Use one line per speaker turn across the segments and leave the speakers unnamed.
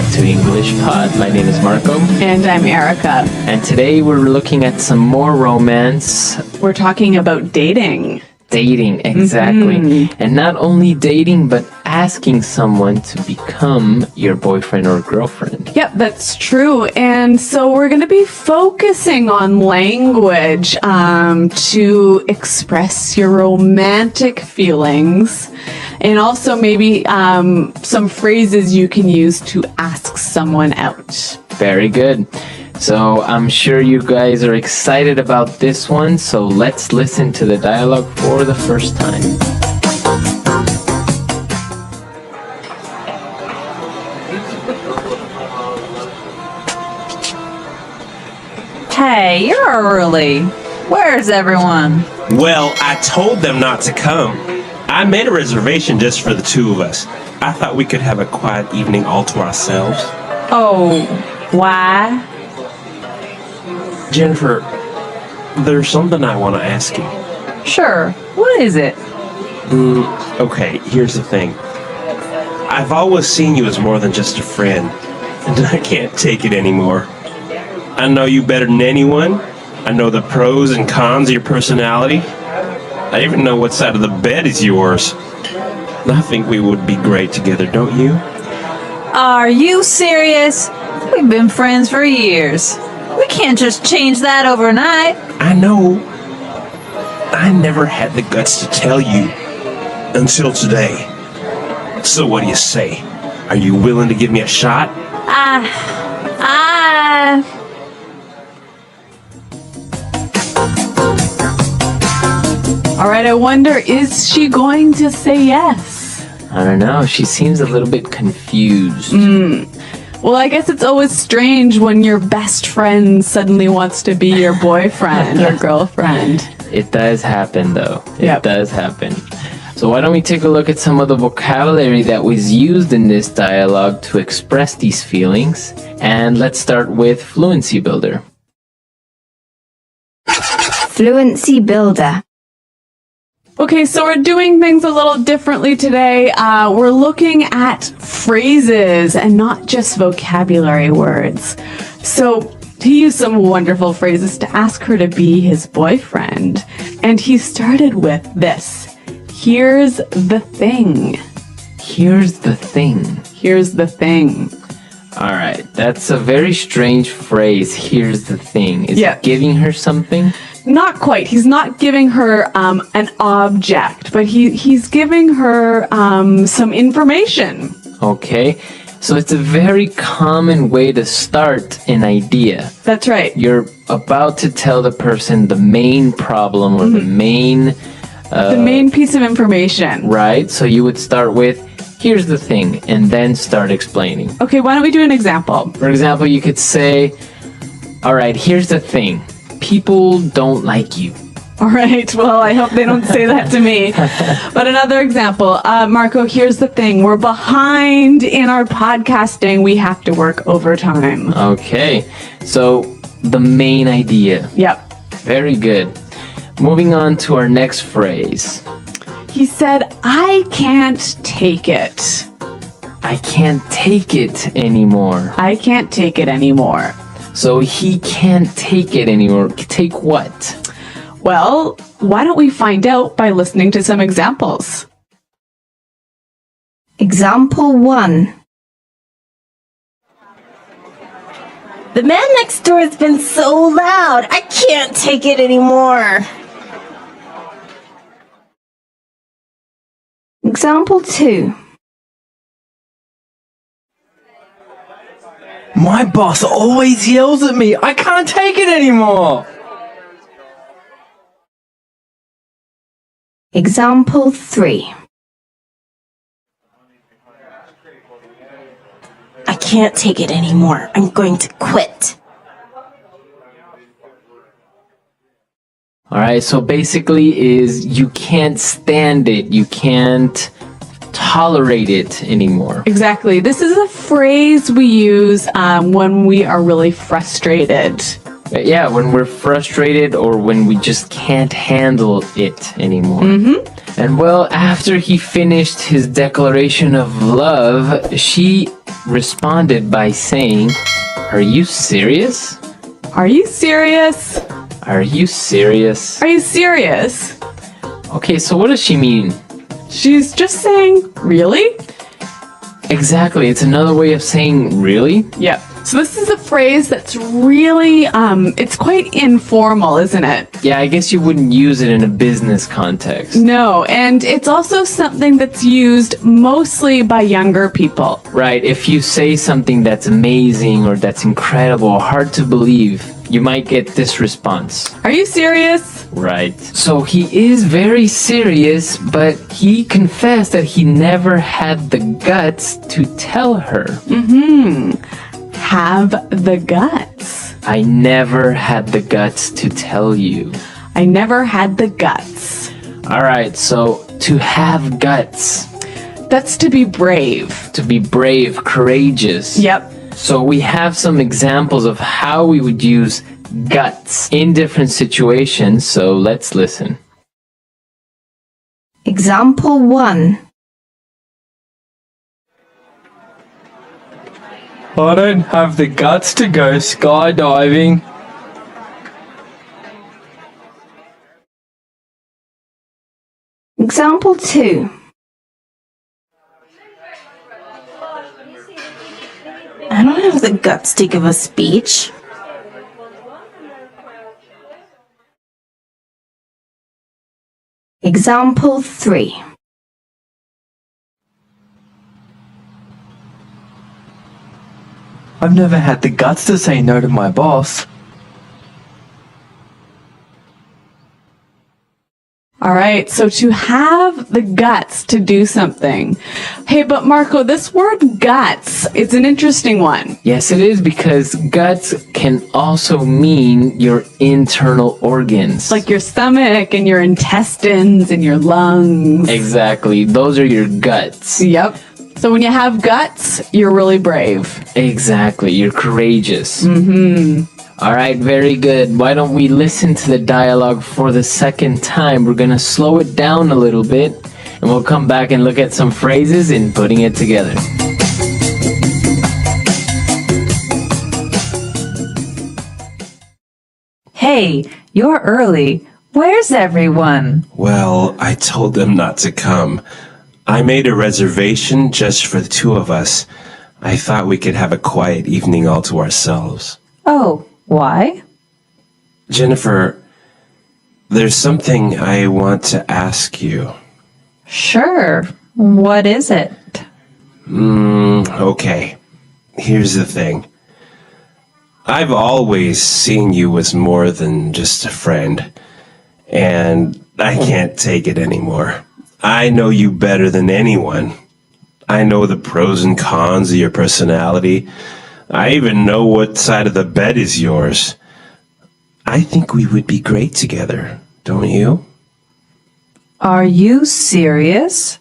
back to English Pod. My name is Marco.
And I'm Erica.
And today we're looking at some more romance.
We're talking about dating.
Dating, exactly. And not only dating, but asking someone to become your boyfriend or girlfriend.
Yep, that's true. And so we're going to be focusing on language to express your romantic feelings. And also maybe some phrases you can use to ask someone out.
Very good. So I'm sure you guys are excited about this one. So let's listen to the dialogue for the first time.
Hey, you're early. Where's everyone?
Well, I told them not to come. I made a reservation just for the two of us. I thought we could have a quiet evening all to ourselves.
Oh, why?
Jennifer, there's something I want to ask you.
Sure. What is it?
Okay, here's the thing. I've always seen you as more than just a friend, and I can't take it anymore. I know you better than anyone. I know the pros and cons of your personality. I even know what side of the bed is yours. I think we would be great together, don't you?
Are you serious? We've been friends for years. We can't just change that overnight.
I know. I never had the guts to tell you until today. So what do you say? Are you willing to give me a shot?
All right, I wonder, is she going to say yes?
I don't know. She seems a little bit confused.
Well, I guess it's always strange when your best friend suddenly wants to be your boyfriend or girlfriend.
It does happen, though. It
Yep.
does happen. So why don't we take a look at some of the vocabulary that was used in this dialogue to express these feelings? And let's start with Fluency Builder.
Fluency Builder.
Okay, so we're doing things a little differently today. We're looking at phrases and not just vocabulary words. So he used some wonderful phrases to ask her to be his boyfriend. And he started with this. Here's the thing.
Here's the thing.
Here's the thing.
All right, that's a very strange phrase. Here's the thing. Is
Yeah.
it giving her something?
Not quite. He's not giving her an object, but he's giving her some information.
Okay, so it's a very common way to start an idea.
That's right.
You're about to tell the person the main problem or the main,
The main piece of information.
right? So you would start with, here's the thing, and then start explaining.
Okay, why don't we do an example?
For example, you could say, all right, here's the thing. People don't like you.
All right. Well, I hope they don't say that to me. But another example, Marco, here's the thing. We're behind in our podcasting. We have to work overtime.
Okay, so the main idea.
Yep.
Very good. Moving on to our next phrase.
He said, I can't take it.
I can't take it anymore.
I can't take it anymore.
So he can't take it anymore. Take what?
Well, why don't we find out by listening to some examples?
Example 1.
The man next door has been so loud. I can't take it anymore.
Example 2.
My boss always yells at me. I can't take it anymore.
Example 3.
I can't take it anymore. I'm going to quit.
All right, so basically is you can't stand it. You can't tolerate it anymore.
Exactly. This is a phrase we use when we are really frustrated.
Yeah, when we're frustrated or when we just can't handle it anymore. And well, after he finished his declaration of love, she responded by saying, "Are you serious?
Are you serious?
Are you serious?"
Are you serious?
Okay, so what does she mean?
She's just saying, really?
Exactly, it's another way of saying really.
Yep. So this is a phrase that's really, it's quite informal, isn't it?
Yeah, I guess you wouldn't use it in a business context.
No, and it's also something that's used mostly by younger people.
Right, if you say something that's amazing or that's incredible, hard to believe, you might get this response.
Are you serious?
Right. So he is very serious, but he confessed that he never had the guts to tell her.
Have the guts.
I never had the guts to tell you.
I never had the guts.
All right, so to have guts,
That's to be brave.
to be brave, courageous.
Yep.
So we have some examples of how we would use guts in different situations, so let's listen.
Example 1.
I don't have the guts to go skydiving.
Example 2.
I don't have the guts to give a speech.
Example 3.
I've never had the guts to say no to my boss.
All right, so to have the guts to do something. Hey, but Marco, this word guts, it's an interesting one.
Yes, it is, because guts can also mean your internal organs.
Like your stomach and your intestines and your lungs.
Exactly, those are your guts.
Yep. So when you have guts, you're really brave.
Exactly, you're courageous. All right, very good. Why don't we listen to the dialogue for the second time? We're going to slow it down a little bit, and we'll come back and look at some phrases and putting it together.
Hey, you're early. Where's everyone?
Well, I told them not to come. I made a reservation just for the two of us. I thought we could have a quiet evening all to ourselves.
Oh, why?
Jennifer, there's something I want to ask you.
Sure. What is it?
Okay. Here's the thing. I've always seen you as more than just a friend, and I can't take it anymore. I know you better than anyone. I know the pros and cons of your personality. I even know what side of the bed is yours. I think we would be great together, don't you?
Are you serious?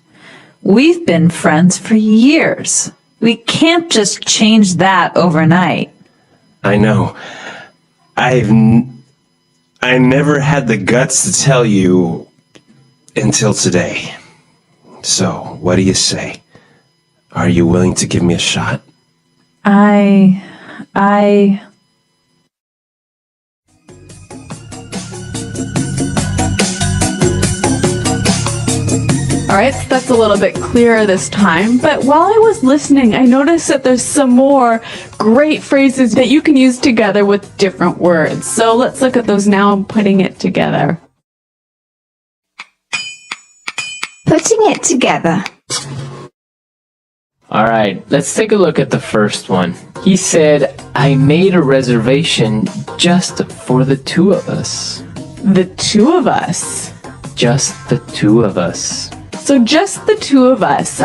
We've been friends for years. We can't just change that overnight.
I know. I never had the guts to tell you until today. So, what do you say? Are you willing to give me a shot?
I
All right, so that's a little bit clearer this time. But while I was listening, I noticed that there's some more great phrases that you can use together with different words. So let's look at those now and putting it together.
Putting it together.
All right, let's take a look at the first one. He said, I made a reservation just for the two of us.
The two of us.
Just the two of us.
So just the two of us.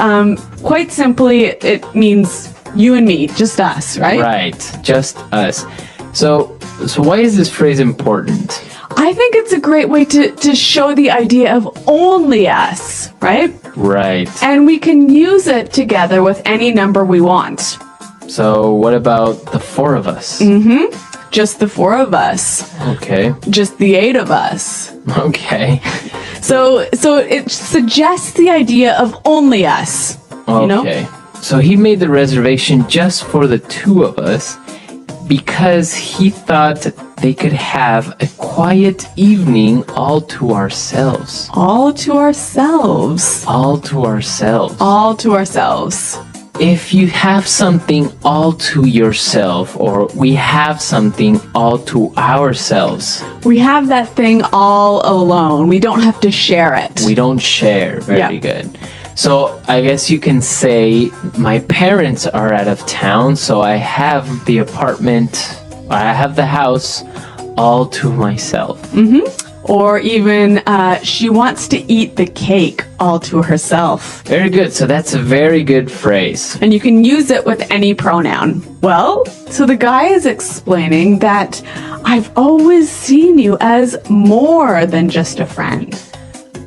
Quite simply, it means you and me, just us, right?
Right, just us. So why is this phrase important?
I think it's a great way to show the idea of only us, right?
Right.
And we can use it together with any number we want.
So what about the four of us?
Just the four of us.
Okay.
Just the eight of us.
Okay.
So it suggests the idea of only us. You know?
Okay. So he made the reservation just for the two of us because he thought they could have a quiet evening all to ourselves.
All to ourselves.
All to ourselves.
All to ourselves.
If you have something all to yourself, or we have something all to ourselves,
We have that thing all alone. We don't have to share it.
we don't share. Very good. So I guess you can say my parents are out of town, so I have the apartment, I have the house all to myself.
Or even she wants to eat the cake all to herself.
Very good. So that's a very good phrase.
And you can use it with any pronoun. Well, so the guy is explaining that I've always seen you as more than just a friend.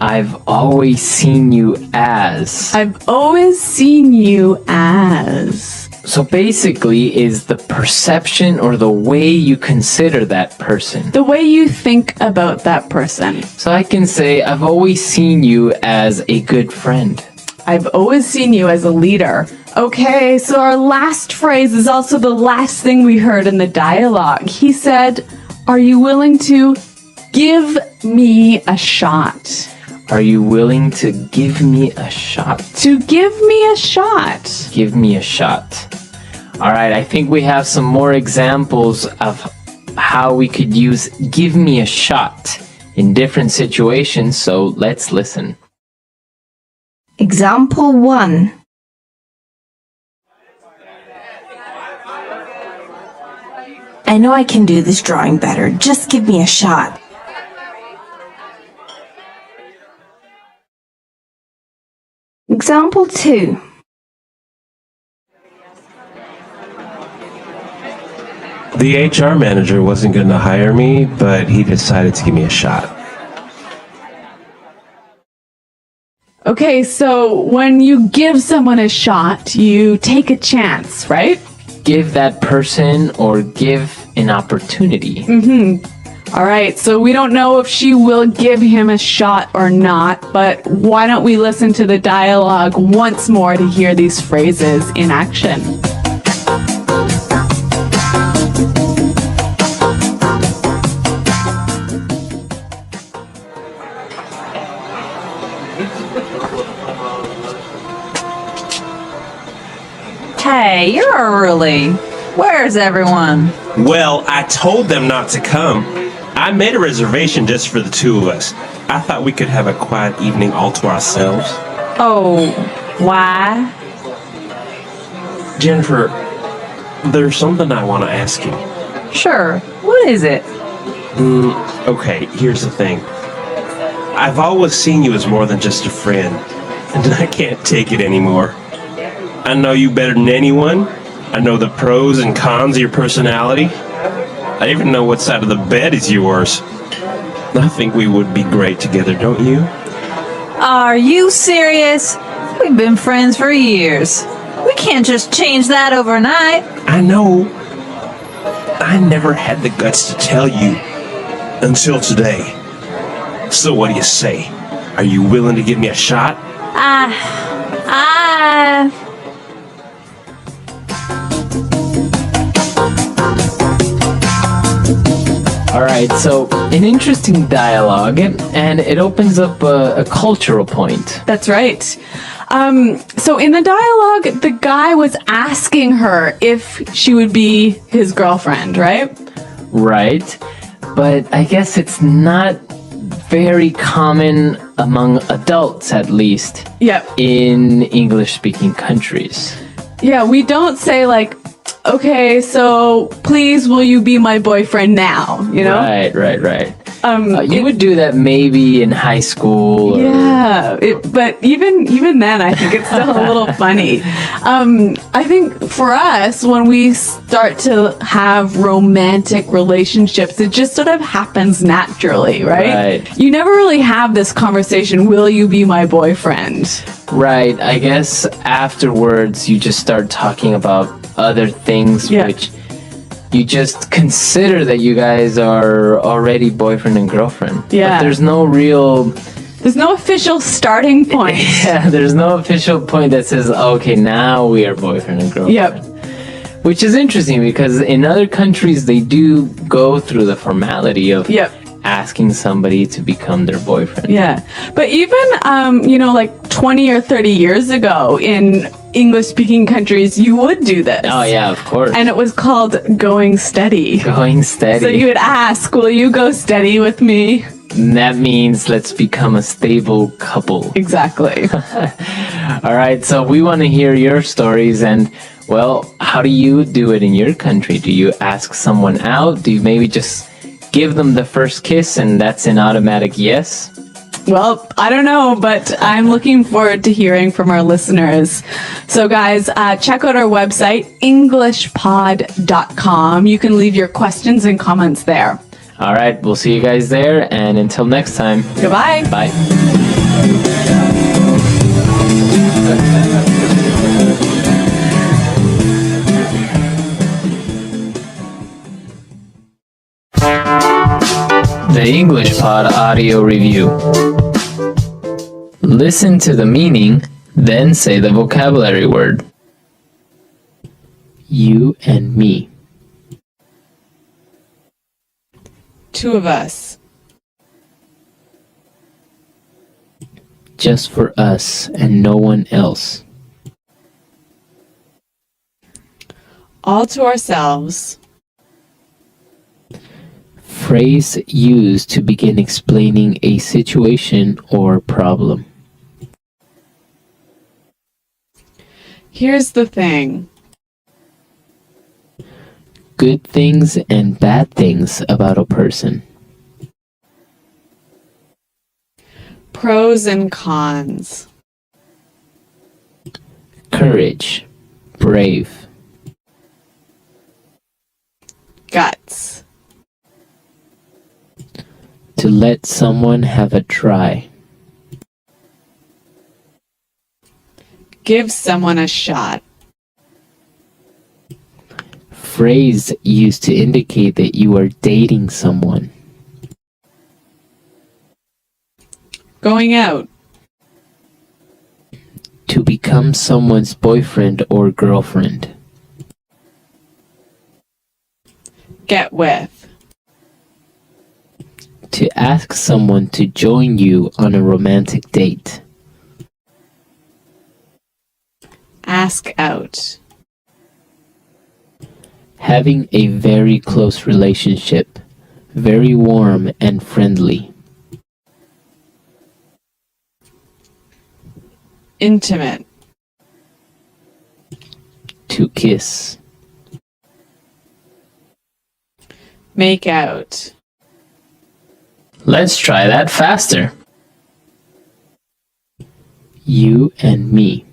I've always seen you as.
I've always seen you as.
So basically is the perception or the way you consider that person.
The way you think about that person.
So I can say I've always seen you as a good friend.
I've always seen you as a leader. Okay, so our last phrase is also the last thing we heard in the dialogue. He said, "Are you willing to give me a shot?"
Are you willing to give me a shot?
To give me a shot.
Give me a shot. All right, I think we have some more examples of how we could use give me a shot in different situations, so let's listen.
Example 1.
I know I can do this drawing better. Just give me a shot.
Example 2.
The HR manager wasn't going to hire me, but he decided to give me a shot.
Okay, so when you give someone a shot, you take a chance, right?
Give that person or give an opportunity.
All right, so we don't know if she will give him a shot or not, but why don't we listen to the dialogue once more to hear these phrases in action?
Hey, you're early. Where's everyone?
Well, I told them not to come. I made a reservation just for the two of us. I thought we could have a quiet evening all to ourselves.
Oh, why?
Jennifer, there's something I want to ask you.
Sure. What is it?
Okay, here's the thing. I've always seen you as more than just a friend, and I can't take it anymore. I know you better than anyone. I know the pros and cons of your personality. I even know what side of the bed is yours. I think we would be great together, don't you?
Are you serious? We've been friends for years. We can't just change that overnight.
I know. I never had the guts to tell you until today. So what do you say? Are you willing to give me a shot?
All right, so an interesting dialogue, and it opens up a cultural point.
That's right. So in the dialogue, the guy was asking her if she would be his girlfriend, right?
Right, but I guess it's not very common among adults, at least,
Yep.
in English-speaking countries.
Yeah, we don't say like, okay, so please will you be my boyfriend now, you know?
Right. You would do that maybe in high school. Or,
Yeah, but even then, I think it's still a little funny. I think for us, when we start to have romantic relationships, it just sort of happens naturally, right?
Right.
You never really have this conversation, will you be my boyfriend?
Right, I guess afterwards you just start talking about other things,
Yeah.
which you just consider that you guys are already boyfriend and girlfriend.
Yeah.
But there's no real
There's no official starting point.
Yeah, there's no official point that says, okay, now we are boyfriend and girlfriend.
Yep.
Which is interesting because in other countries, they do go through the formality of
Yep.
asking somebody to become their boyfriend.
Yeah. But even, like 20 or 30 years ago in English-speaking countries, you would do this.
Oh, yeah, of course.
And it was called going steady.
Going steady.
So you would ask, will you go steady with me?
And that means let's become a stable couple.
Exactly.
All right, so we want to hear your stories and, well, how do you do it in your country? Do you ask someone out? Do you maybe just give them the first kiss and that's an automatic yes?
Well, I don't know, but I'm looking forward to hearing from our listeners. So guys, check out our website, englishpod.com. You can leave your questions and comments there.
All right, we'll see you guys there, and until next time,
Goodbye.
bye. The English Pod Audio Review. Listen to the meaning, then say the vocabulary word. You and me.
Two of us.
Just for us and no one else.
All to ourselves.
Phrase used to begin explaining a situation or problem.
Here's the thing.
Good things and bad things about a person.
Pros and cons.
Courage. Brave.
Guts.
To let someone have a try.
Give someone a shot.
Phrase used to indicate that you are dating someone.
Going out.
To become someone's boyfriend or girlfriend.
Get with.
To ask someone to join you on a romantic date.
Ask out.
Having a very close relationship. Very warm and friendly.
Intimate.
To kiss.
Make out.
Let's try that faster. You and me.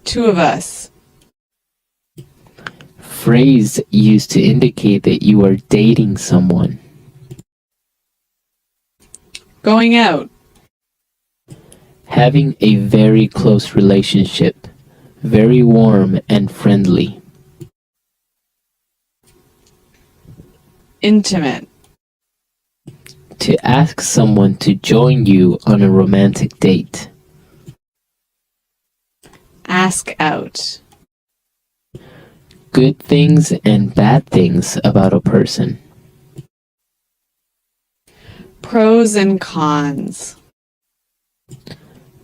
Two of us.
Phrase used to indicate that you are dating someone.
Going out.
Having a very close relationship. Very warm and friendly.
Intimate.
To ask someone to join you on a romantic date.
Ask out.
Good things and bad things about a person.
Pros and cons.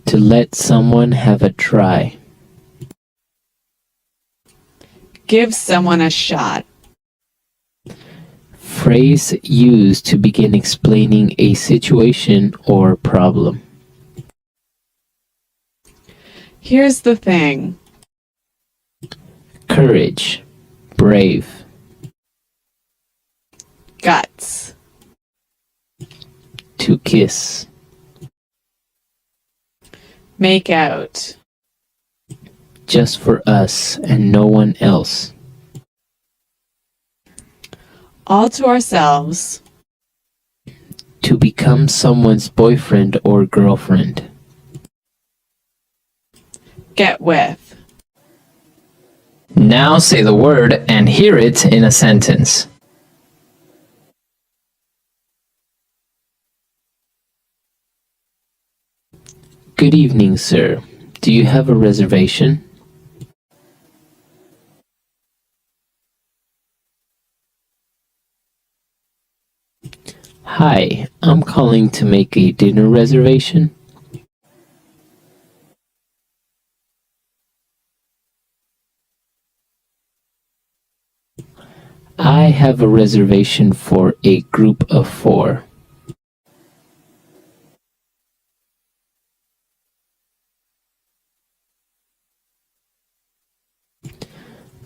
To let someone have a try.
Give someone a shot.
Phrase used to begin explaining a situation or problem.
Here's the thing.
Courage. Brave.
Guts.
To kiss.
Make out.
Just for us and no one else.
All to ourselves.
To become someone's boyfriend or girlfriend.
Get with.
Now say the word and hear it in a sentence. Good evening, sir. Do you have a reservation? Hi, I'm calling to make a dinner reservation. I have a reservation for a group of 4.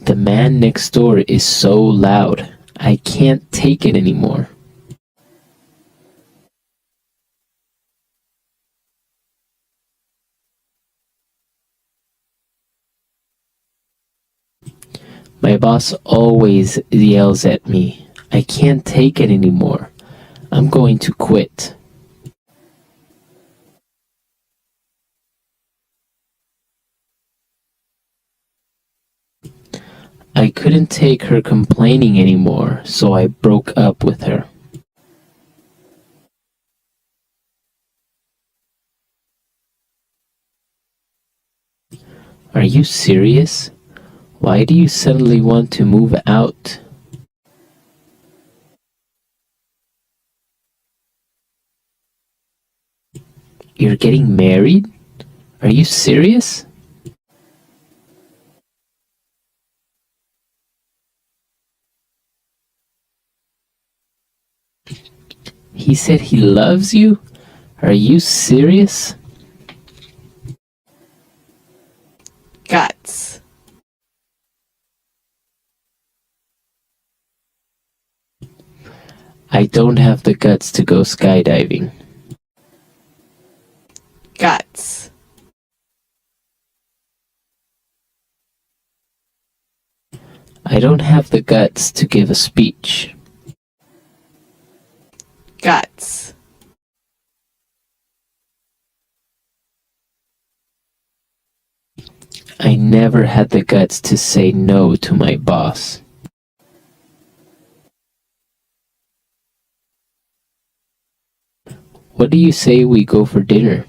The man next door is so loud. I can't take it anymore. My boss always yells at me. I can't take it anymore. I'm going to quit. I couldn't take her complaining anymore, so I broke up with her. Are you serious? Why do you suddenly want to move out? You're getting married? Are you serious? He said he loves you? Are you serious?
Guts.
I don't have the guts to go skydiving.
Guts.
I don't have the guts to give a speech.
Guts.
I never had the guts to say no to my boss. What do you say we go for dinner?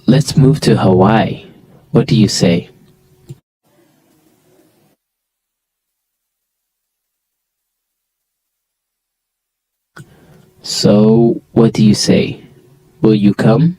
Let's move to Hawaii. What do you say? So, what do you say? Will you come?